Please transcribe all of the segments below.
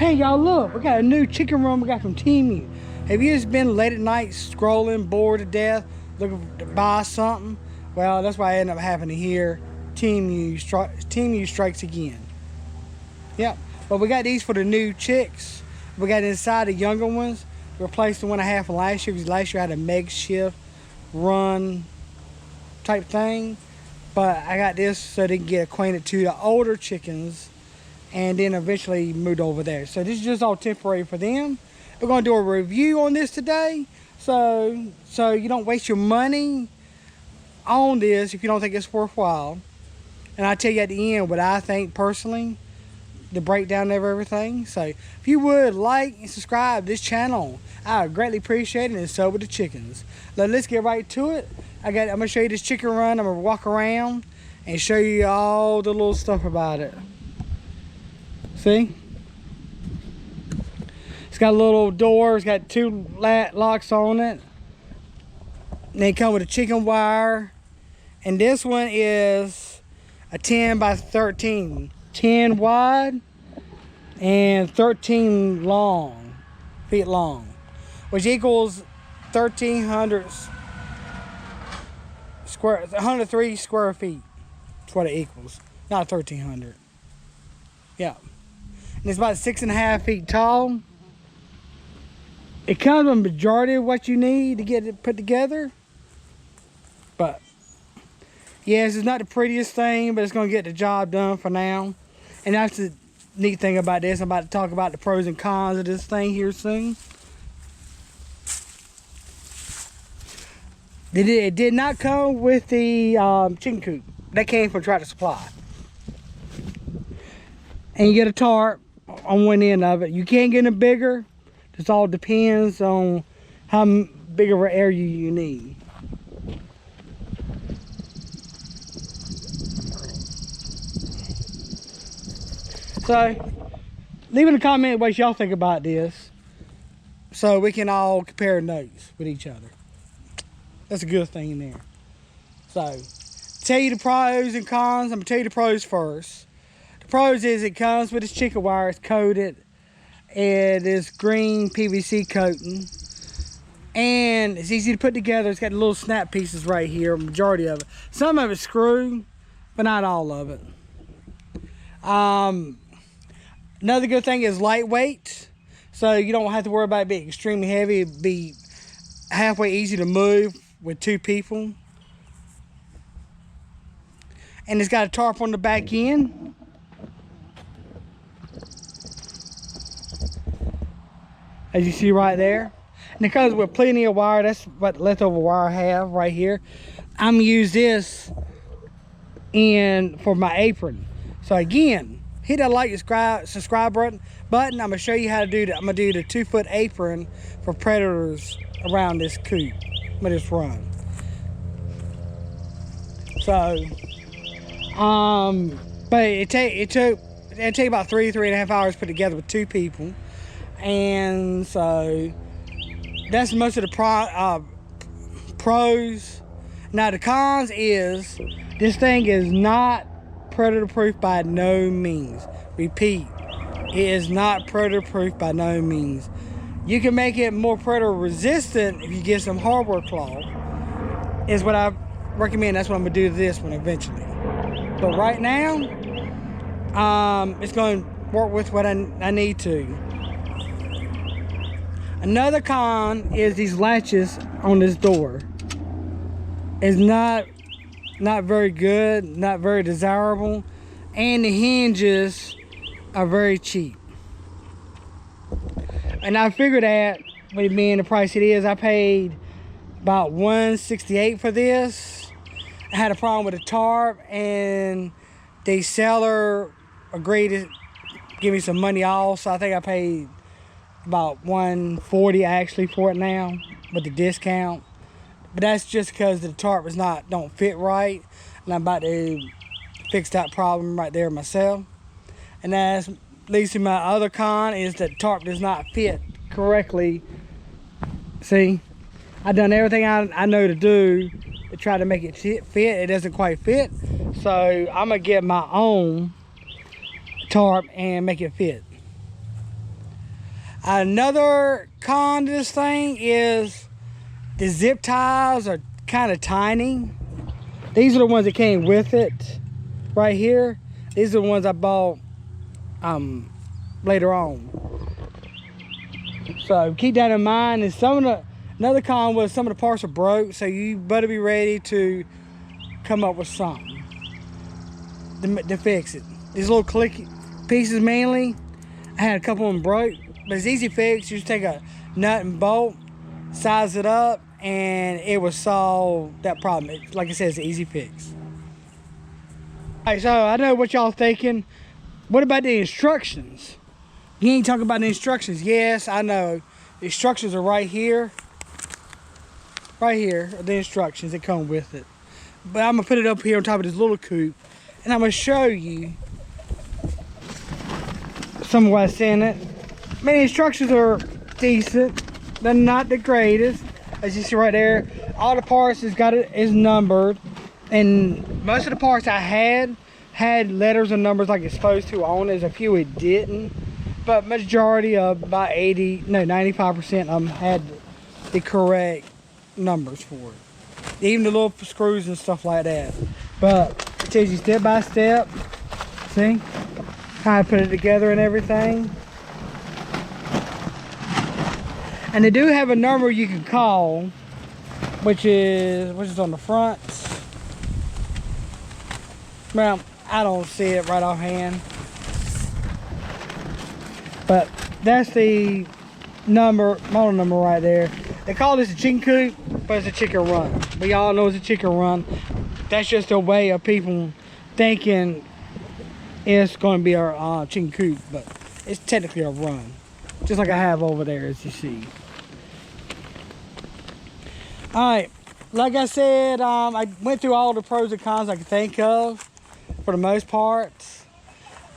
Hey y'all, look, we got a new chicken run we got from Temu. Have you just been late at night scrolling, bored to death, looking to buy something? Well, that's why it ended up happening here. Temu strikes again. Yep, but we got these for the new chicks. We got inside the younger ones. Replaced the one I had from last year, because last year I had a makeshift run type thing. But I got this so they can get acquainted to the older chickens, and then eventually moved over there. So this is just all temporary for them. We're gonna do a review on this today, so you don't waste your money on this if you don't think it's worthwhile. And I'll tell you at the end what I think personally, the breakdown of everything. So if you would like and subscribe to this channel, I would greatly appreciate it, and so would the chickens. Now let's get right to it. I'm gonna show you this chicken run. I'm gonna walk around and show you all the little stuff about it. See? It's got a little door. It's got two locks on it. And they come with a chicken wire. And this one is a 10 by 13. 10 wide and 13 feet long. Which equals 103 square feet. That's what it equals. Not 1,300. Yeah. And it's about 6.5 feet tall. It comes with a majority of what you need to get it put together. But yes, it's not the prettiest thing, but it's going to get the job done for now. And that's the neat thing about this. I'm about to talk about the pros and cons of this thing here soon. It did not come with the chicken coop. That came from Tractor Supply. And you get a tarp on one end of it. You can't get it bigger. This all depends on how big of an area you need. So leave in the comment what y'all think about this, so we can all compare notes with each other. That's a good thing in there. So tell you the pros and cons. I'm gonna tell you the pros first. The pros is it comes with this chicken wire. It's coated and this green PVC coating, and it's easy to put together. It's got little snap pieces right here, majority of it. Some of it's screwed, but not all of it. Another good thing is lightweight, so you don't have to worry about it being extremely heavy. It'd be halfway easy to move with two people. And it's got a tarp on the back end. As you see right there. And it comes with plenty of wire. That's what leftover wire I have right here. I'm gonna use this for my apron. So again, hit that like, subscribe button. I'm gonna show you how to do that. I'm gonna do the 2-foot apron for predators around this coop with this run. So, but it took about 3.5 hours to put together with two people. And so that's most of the pros. Now the cons is this thing is not predator proof by no means. Repeat, it is not predator proof by no means. You can make it more predator resistant if you get some hardware cloth, is what I recommend. That's what I'm gonna do to this one eventually. But right now, it's gonna work with what I need to. Another con is these latches on this door. It's not very good, not very desirable, and the hinges are very cheap. And I figured that with being the price it is, I paid about $168 for this. I had a problem with the tarp, and the seller agreed to give me some money off, so I think I paid about $140 actually for it now with the discount. But that's just because the tarp don't fit right, and I'm about to fix that problem right there myself. And that leads to my other con, is that the tarp does not fit correctly. See, I've done everything I know to do to try to make it fit. It doesn't quite fit, so I'm gonna get my own tarp and make it fit. Another con to this thing is the zip ties are kind of tiny. These are the ones that came with it right here. These are the ones I bought later on. So keep that in mind. And another con was some of the parts are broke, so you better be ready to come up with something to fix it. These little clicky pieces mainly, I had a couple of them broke, but it's easy fix. You just take a nut and bolt, size it up, and it will solve that problem. Like I said, it's an easy fix. All right, so I know what y'all thinking. What about the instructions? You ain't talking about the instructions. Yes, I know. The instructions are right here. Right here are the instructions that come with it. But I'm gonna put it up here on top of this little coupe, and I'm gonna show you some of what's in it. I mean, the instructions are decent. They're not the greatest. As you see right there, all the parts is numbered, and most of the parts I had letters and numbers like it's supposed to on it. There's a few it didn't, but majority of about 95% of them had the correct numbers for it. Even the little screws and stuff like that. But it tells you step by step, see, how to put it together and everything. And they do have a number you can call, which is on the front. Well, I don't see it right offhand, but that's the model number right there. They call this a chicken coop, but it's a chicken run. We all know it's a chicken run. That's just a way of people thinking it's going to be a chicken coop, but it's technically a run, just like I have over there, as you see. All right, like I said, I went through all the pros and cons I could think of for the most part.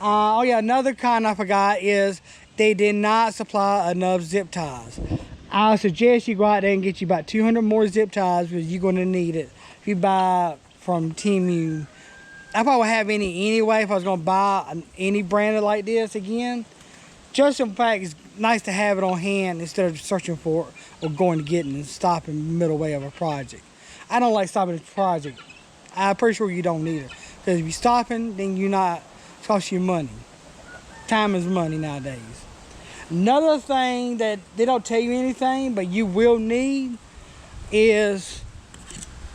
Oh yeah, another con I forgot is they did not supply enough zip ties. I suggest you go out there and get you about 200 more zip ties, because you're going to need it if you buy from Temu. I probably have any anyway if I was going to buy any brand like this again. Just in fact, it's nice to have it on hand instead of searching for it or going to get it and stopping in the middle way of a project. I don't like stopping a project. I'm pretty sure you don't need it, because if you're stopping, then it costs you money. Time is money nowadays. Another thing that they don't tell you anything, but you will need, is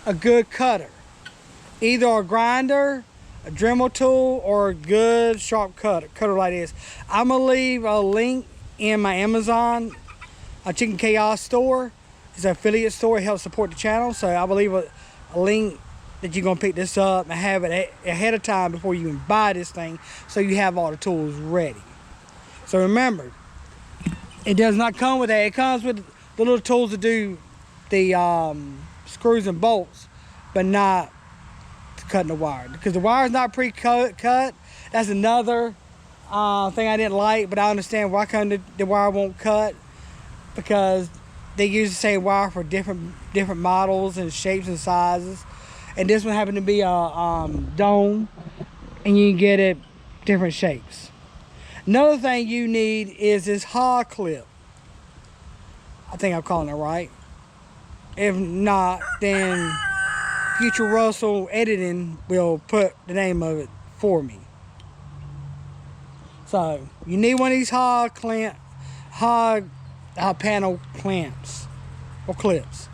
a good cutter. Either a grinder, a Dremel tool, or a good sharp cutter like this. I'm gonna leave a link in my Amazon Chicken Chaos store. It's an affiliate store. It helps support the channel, so I will leave a link that you're gonna pick this up and have it ahead of time before you even buy this thing, so you have all the tools ready. So remember, it does not come with that. It comes with the little tools to do the screws and bolts, but not cutting the wire, because the wire is not pre-cut. That's another thing I didn't like, but I understand why the wire won't cut, because they use the same wire for different models and shapes and sizes, and this one happened to be a dome, and you can get it different shapes. Another thing you need is this hog clip. I think I'm calling it right. If not, then Future Russell Editing will put the name of it for me. So you need one of these hog panel clamps or clips.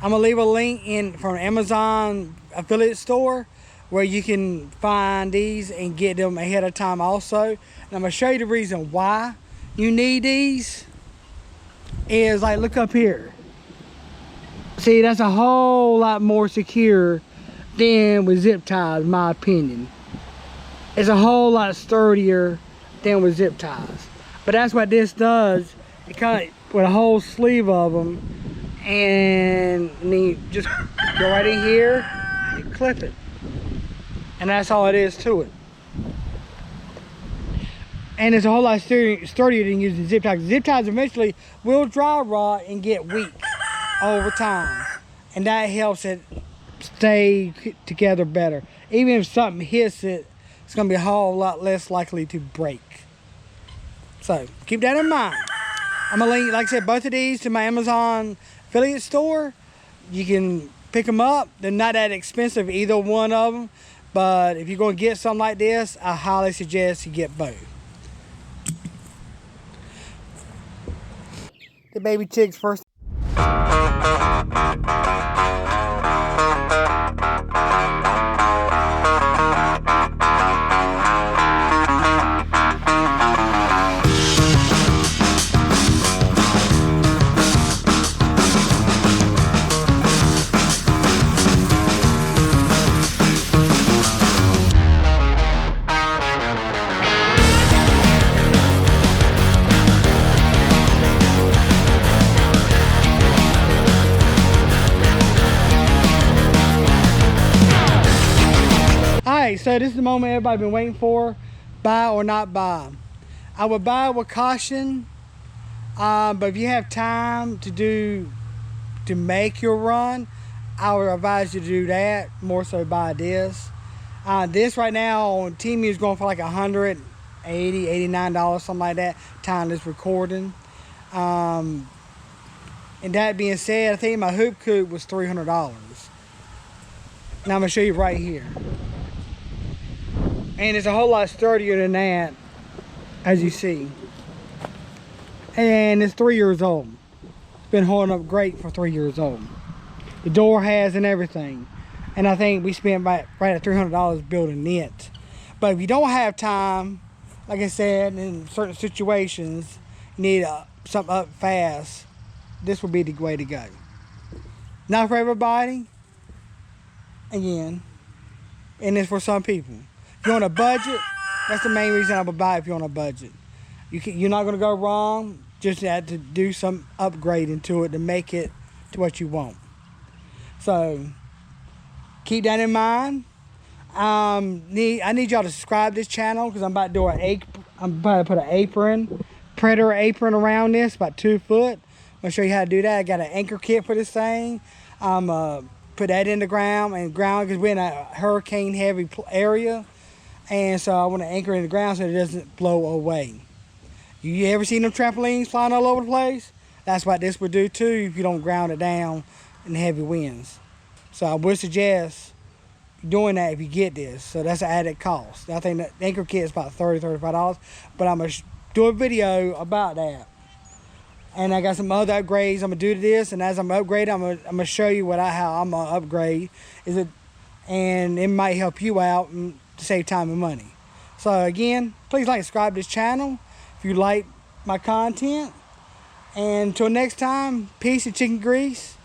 I'm gonna leave a link from Amazon affiliate store where you can find these and get them ahead of time also. And I'm gonna show you the reason why you need these. Is like, look up here. See, that's a whole lot more secure than with zip ties, in my opinion. It's a whole lot sturdier than with zip ties. But that's what this does. It kind of, with a whole sleeve of them, and then you just go right in here and clip it. And that's all it is to it. And it's a whole lot sturdier than using zip ties. Zip ties eventually will dry rot and get weak over time, and that helps it stay together better. Even if something hits it, it's going to be a whole lot less likely to break. So keep that in mind. I'm gonna link, like I said, both of these to my Amazon affiliate store. You can pick them up. They're not that expensive, either one of them. But if you're gonna get something like this, I highly suggest you get both. The baby chicks first. Alright, so this is the moment everybody's been waiting for. Buy or not buy. I would buy with caution, but if you have time to make your run, I would advise you to do that. More so buy this. This right now on Temu is going for like $180, $89, something like that. Time this recording. And that being said, I think my hoop coop was $300. Now I'm gonna show you right here. And it's a whole lot sturdier than that, as you see. And it's 3 years old. It's been holding up great for 3 years old. The door has and everything. And I think we spent right at $300 building it. But if you don't have time, like I said, in certain situations, you need something up fast, this would be the way to go. Not for everybody, again, and it's for some people. If you're on a budget, that's the main reason I would buy it. If you're on a budget, you're not going to go wrong. Just have to do some upgrading to it to make it to what you want. So keep that in mind. I need y'all to subscribe to this channel because I'm about to do I'm about to put an apron, predator apron around this, about 2 foot. I'm gonna show you how to do that. I got an anchor kit for this thing. Put that in the ground because we're in a hurricane heavy area. And so I want to anchor in the ground so it doesn't blow away. You ever seen them trampolines flying all over the place? That's what this would do too if you don't ground it down in heavy winds. So I would suggest doing that if you get this. So that's an added cost. I think the anchor kit is about $30, $35. But I'm going to do a video about that. And I got some other upgrades I'm going to do to this. And as I'm upgrading, I'm going to show you how I'm going to upgrade. And it might help you out and to save time and money. So again, please like and subscribe to this channel if you like my content. And until next time, peace and chicken grease.